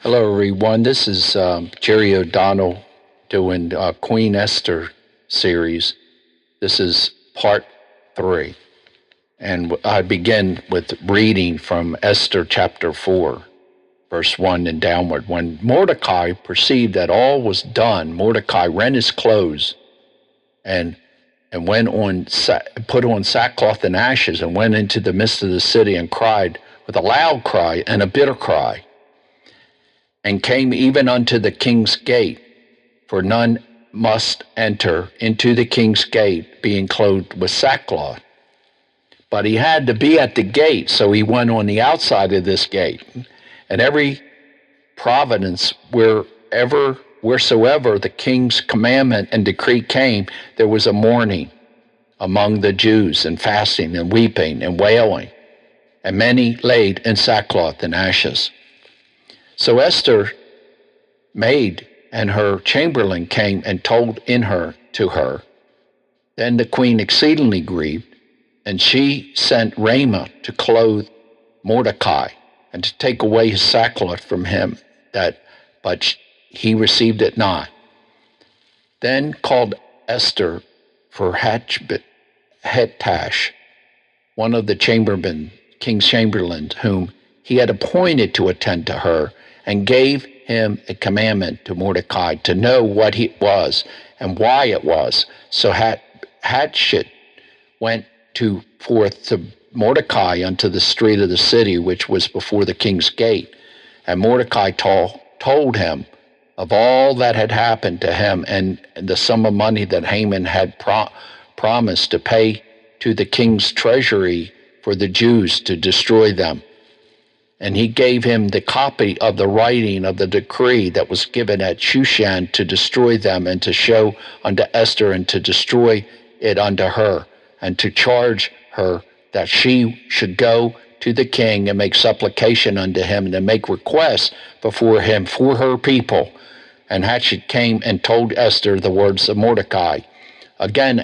Hello, everyone. This is Jerry O'Donnell doing Queen Esther series. This is part 3. And I begin with reading from Esther chapter 4, verse 1 and downward. When Mordecai perceived that all was done, Mordecai rent his clothes and put on sackcloth and ashes and went into the midst of the city and cried with a loud cry and a bitter cry, and came even unto the king's gate, for none must enter into the king's gate, being clothed with sackcloth. But he had to be at the gate, so he went on the outside of this gate. And every providence, wheresoever the king's commandment and decree came, there was a mourning among the Jews, and fasting, and weeping, and wailing, and many laid in sackcloth and ashes. So Esther maid and her chamberlain came and told to her. Then the queen exceedingly grieved, and she sent Ramah to clothe Mordecai, and to take away his sackcloth from him, but he received it not. Then called Esther for Hatash, one of the king's chamberlains, whom he had appointed to attend to her, and gave him a commandment to Mordecai to know what it was and why it was. So Hatshepsut went forth to Mordecai unto the street of the city, which was before the king's gate. And Mordecai told him of all that had happened to him, and the sum of money that Haman had promised to pay to the king's treasury for the Jews to destroy them. And he gave him the copy of the writing of the decree that was given at Shushan to destroy them, and to show unto Esther, and to destroy it unto her, and to charge her that she should go to the king and make supplication unto him, and to make requests before him for her people. And Hatshepsut came and told Esther the words of Mordecai. Again,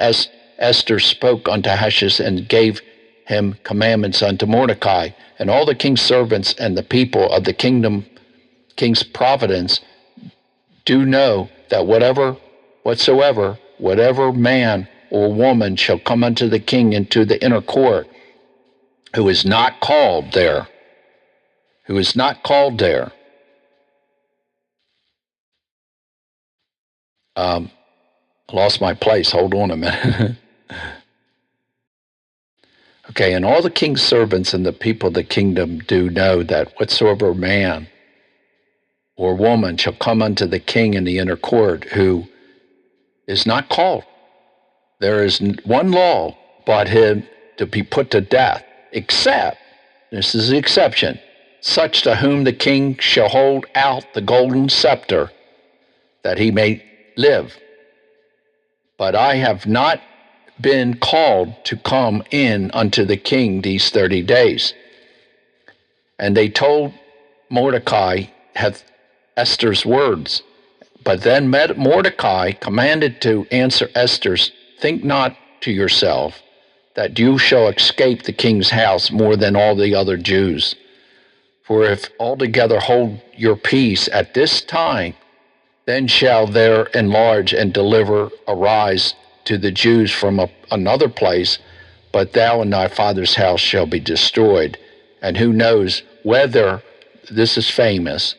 Esther spoke unto Hatshepsut, and gave him commandments unto Mordecai. And all the king's servants and the people of the king's providence do know that whatever man or woman shall come unto the king into the inner court, who is not called there. Lost my place. Hold on a minute. Okay, and all the king's servants and the people of the kingdom do know that whatsoever man or woman shall come unto the king in the inner court, who is not called, there is one law but him to be put to death, except, this is the exception, such to whom the king shall hold out the golden scepter, that he may live. But I have not been called to come in unto the king these 30 days. And they told Mordecai Esther's words. But then Mordecai commanded to answer Esther's, think not to yourself that you shall escape the king's house more than all the other Jews. For if altogether hold your peace at this time, then shall there enlarge and deliver arise to the Jews from another place, but thou and thy father's house shall be destroyed. And who knows whether, this is famous,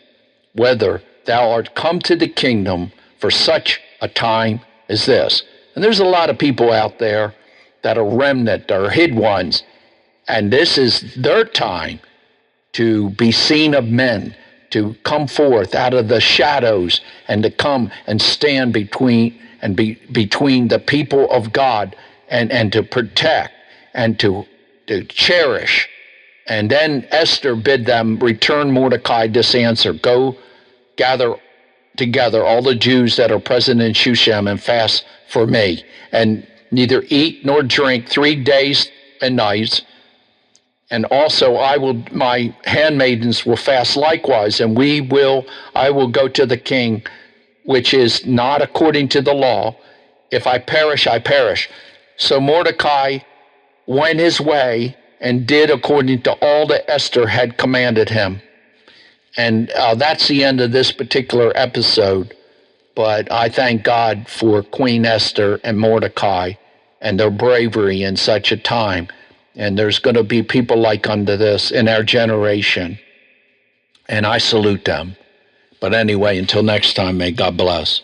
whether thou art come to the kingdom for such a time as this. And there's a lot of people out there that are remnant, that are hid ones, and this is their time to be seen of men, to come forth out of the shadows, and to come and stand between the people of God, and to protect and to cherish. And then Esther bid them return Mordecai this answer: go gather together all the Jews that are present in Shushan and fast for me, and neither eat nor drink 3 days and nights. And also my handmaidens will fast likewise, and I will go to the king, which is not according to the law. If I perish, I perish. So Mordecai went his way and did according to all that Esther had commanded him. And that's the end of this particular episode. But I thank God for Queen Esther and Mordecai and their bravery in such a time. And there's going to be people like unto this in our generation. And I salute them. But anyway, until next time, may God bless.